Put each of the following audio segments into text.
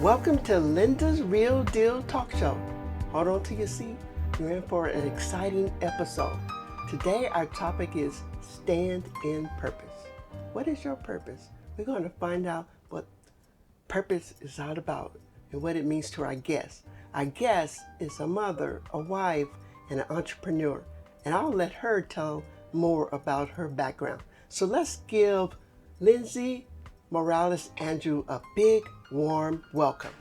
Welcome to Linda's Real Deal Talk Show. Hold on to your seat. You're in for an exciting episode. Today our topic is stand in purpose. What is your purpose? We're going to find out what purpose is all about and what it means to our guest. Our guest is a mother, a wife, and an entrepreneur. And I'll let her tell more about her background. So let's give Lindsey Morales-Andrews a big, warm welcome.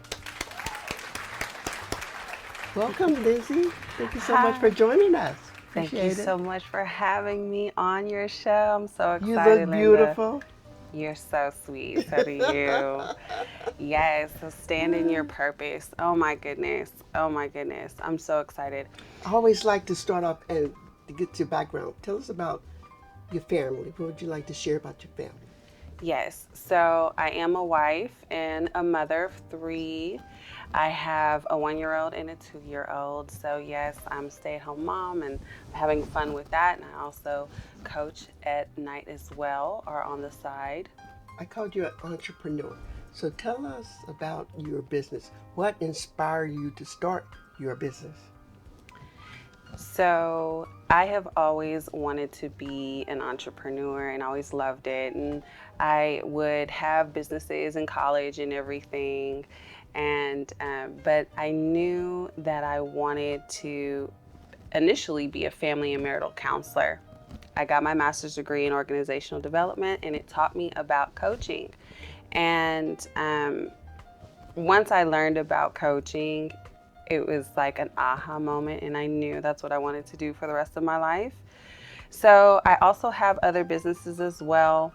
Welcome, Lindsey. Thank you so much for joining us. Thank you so much for having me on your show. I'm so excited, You look beautiful. Linda. You're so sweet. So do you. Yes, so stand in your purpose. Oh my goodness. Oh my goodness. I'm so excited. I always like to start off and to get to your background. Tell us about your family. What would you like to share about your family? Yes, so I am a wife and a mother of 3. I have a 1-year-old and a 2-year-old. So yes, I'm a stay-at-home mom and having fun with that. And I also coach at night as well, or on the side. I called you an entrepreneur. So tell us about your business. What inspired you to start your business? So I have always wanted to be an entrepreneur and always loved it. And I would have businesses in college and everything. And but I knew that I wanted to initially be a family and marital counselor. I got my master's degree in organizational development, and it taught me about coaching. And once I learned about coaching, it was like an aha moment, and I knew that's what I wanted to do for the rest of my life. So I also have other businesses as well,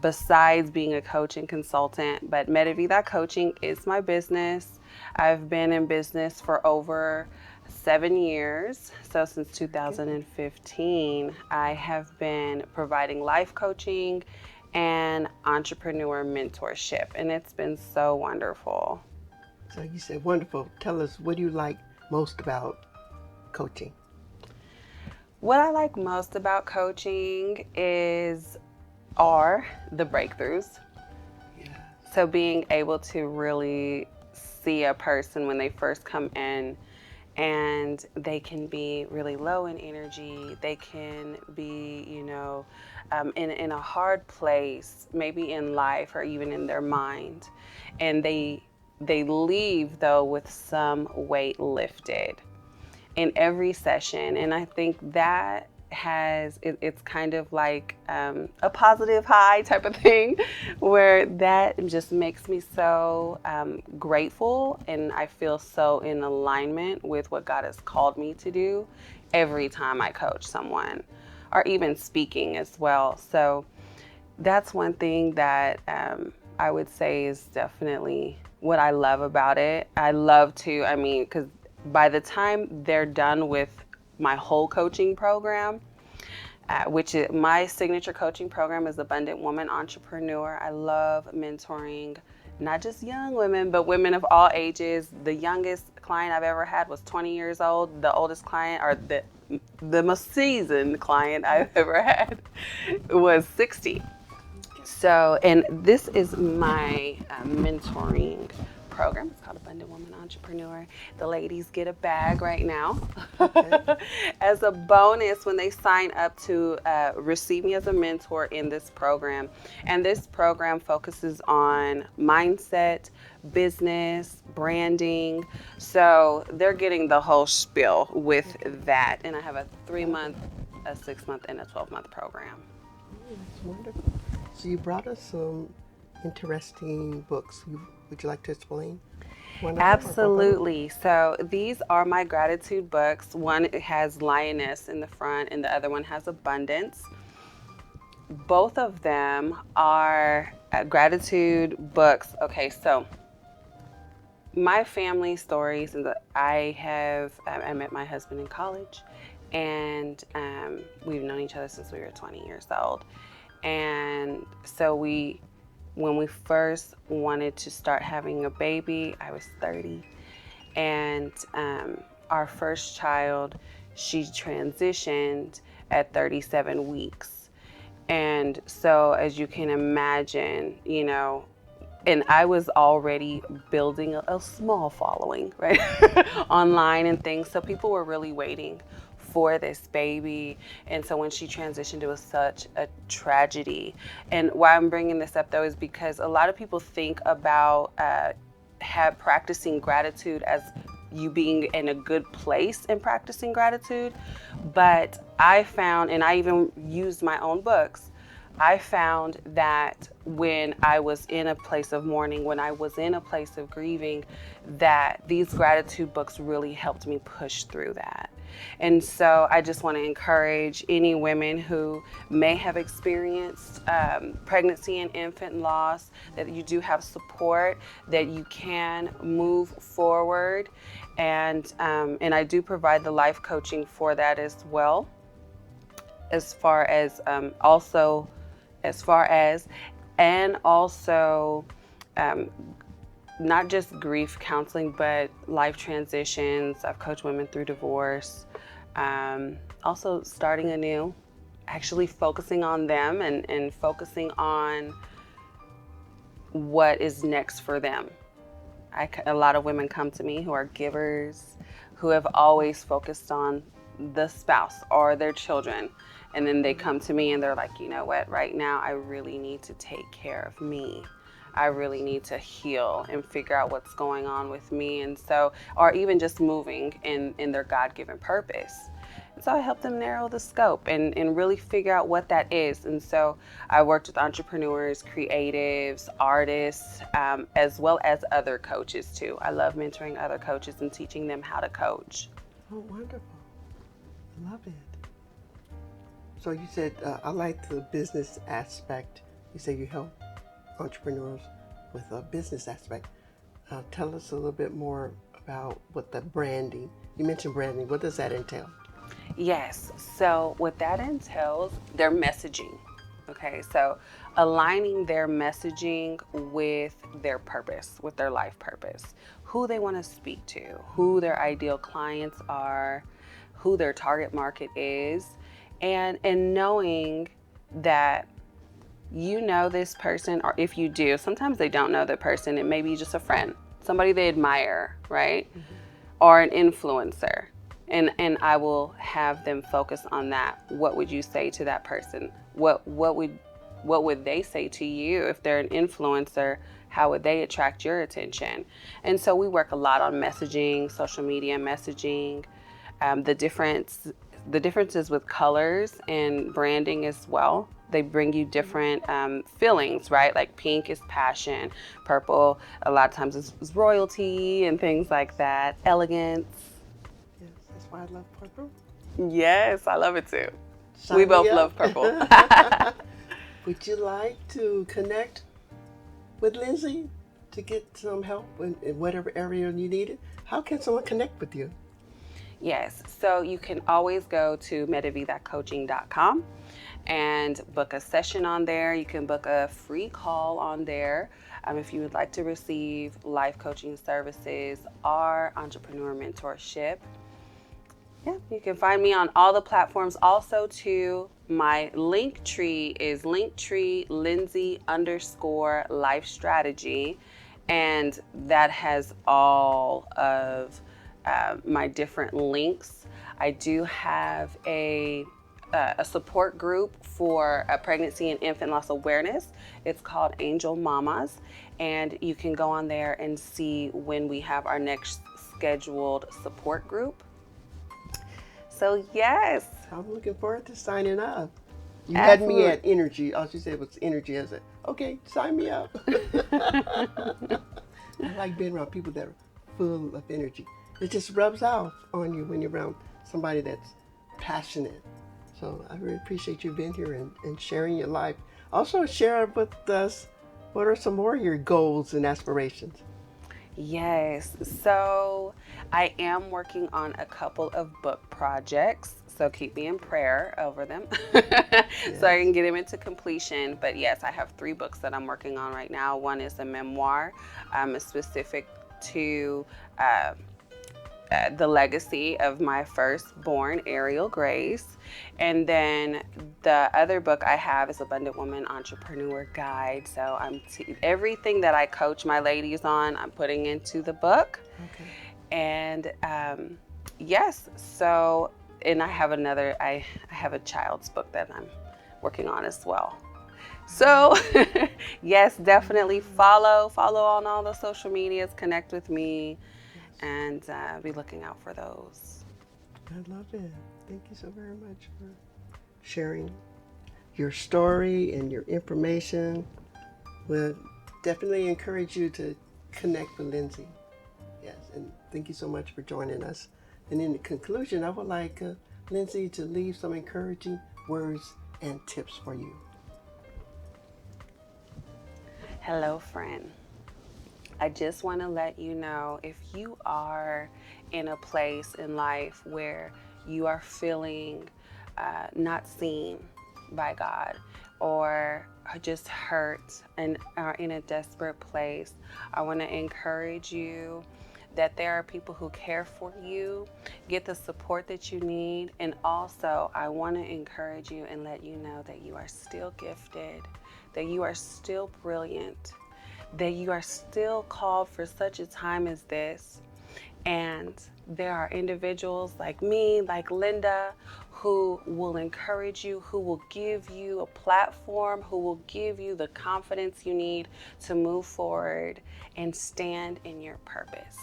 besides being a coach and consultant, but Vida Coaching is my business. I've been in business for over 7 years. So since 2015, I have been providing life coaching and entrepreneur mentorship, and it's been so wonderful. So you said wonderful. Tell us, what do you like most about coaching? What I like most about coaching are the breakthroughs. Yeah. So being able to really see a person when they first come in, and they can be really low in energy. They can be, in a hard place, maybe in life or even in their mind, and they leave though with some weight lifted in every session. And I think that it's kind of like a positive high type of thing, where that just makes me so grateful, and I feel so in alignment with what God has called me to do every time I coach someone, or even speaking as well. So that's one thing that I would say is definitely what I love about it. I love to, because by the time they're done with my whole coaching program, which is my signature coaching program, is Abundant Woman Entrepreneur. I love mentoring not just young women, but women of all ages. The youngest client I've ever had was 20 years old. The oldest client, or the most seasoned client I've ever had, was 60. So, and this is my mentoring program. It's called Abundant Woman Entrepreneur. The ladies get a bag right now as a bonus when they sign up to receive me as a mentor in this program. And this program focuses on mindset, business, branding. So they're getting the whole spiel with that. And I have a 3-month, a 6-month, and a 12-month program. That's wonderful. So you brought us some interesting books. Would you like to explain one of them? Absolutely. So these are my gratitude books. One has Lioness in the front, and the other one has Abundance. Both of them are gratitude books. Okay, so my family stories, and I met my husband in college, and we've known each other since we were 20 years old. And so when we first wanted to start having a baby, I was 30. And our first child, she transitioned at 37 weeks. And so as you can imagine, and I was already building a small following, right, online and things. So people were really waiting for this baby. And so when she transitioned, it was such a tragedy. And why I'm bringing this up though is because a lot of people think about practicing gratitude as you being in a good place in practicing gratitude. But I found, and I even used my own books, I found that when I was in a place of mourning, when I was in a place of grieving, that these gratitude books really helped me push through that. And so I just want to encourage any women who may have experienced pregnancy and infant loss, that you do have support, that you can move forward. And I do provide the life coaching for that as well, as far as and also not just grief counseling, but life transitions. I've coached women through divorce, also starting anew, actually focusing on them and focusing on what is next for them. A lot of women come to me who are givers, who have always focused on the spouse or their children. And then they come to me and they're like, you know what, right now I really need to take care of me. I really need to heal and figure out what's going on with me. And so, or even just moving in their God-given purpose. And so I help them narrow the scope and really figure out what that is. And so I worked with entrepreneurs, creatives, artists, as well as other coaches too. I love mentoring other coaches and teaching them how to coach. Oh, wonderful. I love it. So you said, I like the business aspect. You say you help entrepreneurs with a business aspect. Tell us a little bit more about what the branding, you mentioned branding, what does that entail? Yes, so what that entails, their messaging. Okay, so aligning their messaging with their purpose, with their life purpose, who they want to speak to, who their ideal clients are, who their target market is, and knowing that you know this person, or if you do, sometimes they don't know the person. It may be just a friend, somebody they admire, right? Mm-hmm. Or an influencer. And I will have them focus on that. What would you say to that person? What would they say to you if they're an influencer? How would they attract your attention? And so we work a lot on messaging, social media messaging, the differences with colors and branding as well. They bring you different feelings, right? Like pink is passion, purple a lot of times is royalty and things like that, elegance. Yes, that's why I love purple. Yes, I love it too. Sign we both me up. love purple. Would you like to connect with Lindsey to get some help in whatever area you need it? How can someone connect with you? Yes, so you can always go to metavidacoaching.com and book a session on there. You can book a free call on there if you would like to receive life coaching services or entrepreneur mentorship. Yeah, you can find me on all the platforms. Also, too, my link tree is linktree Lindsey_life strategy, and that has all of my different links. I do have a support group for pregnancy and infant loss awareness. It's called Angel Mamas, and you can go on there and see when we have our next scheduled support group. So yes, I'm looking forward to signing up. You Absolutely. had me at energy. All she said was energy. I said, okay, sign me up. I like being around people that are full of energy. It just rubs off on you when you're around somebody that's passionate. So I really appreciate you being here and sharing your life. Also share with us what are some more of your goals and aspirations. Yes, so I am working on a couple of book projects, so keep me in prayer over them so I can get them into completion. But yes, I have 3 books that I'm working on right now. One is a memoir, specific to the legacy of my firstborn, Ariel Grace. And then the other book I have is Abundant Woman Entrepreneur Guide. So everything that I coach my ladies on, I'm putting into the book. Okay. And yes, so, and I have I have a child's book that I'm working on as well. So yes, definitely follow on all the social medias, connect with me, and be looking out for those. I love it. Thank you so very much for sharing your story and your information. We'll definitely encourage you to connect with Lindsey. Yes, and thank you so much for joining us. And in the conclusion, I would like Lindsey to leave some encouraging words and tips for you. Hello, friend. I just want to let you know, if you are in a place in life where you are feeling not seen by God, or just hurt and are in a desperate place, I want to encourage you that there are people who care for you. Get the support that you need. And also, I want to encourage you and let you know that you are still gifted, that you are still brilliant, that you are still called for such a time as this. And there are individuals like me, like Linda, who will encourage you, who will give you a platform, who will give you the confidence you need to move forward and stand in your purpose.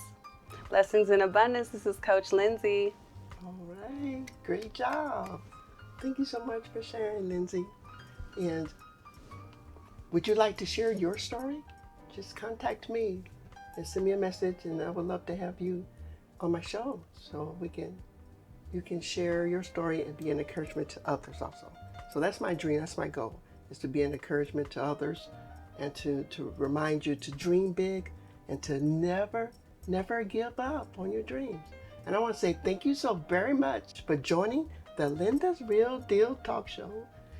Blessings in abundance. This is Coach Lindsey. All right. Great job. Thank you so much for sharing, Lindsey. And would you like to share your story? Just contact me and send me a message, and I would love to have you on my show so you can share your story and be an encouragement to others also. So that's my dream, that's my goal, is to be an encouragement to others and to remind you to dream big and to never give up on your dreams. And I want to say thank you so very much for joining the Linda's Real Deal Talk Show.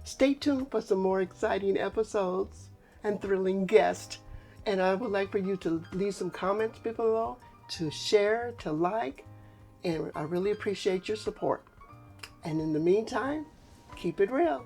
Stay tuned for some more exciting episodes and thrilling guests. And I would like for you to leave some comments below, to share, to like, and I really appreciate your support. And in the meantime, keep it real.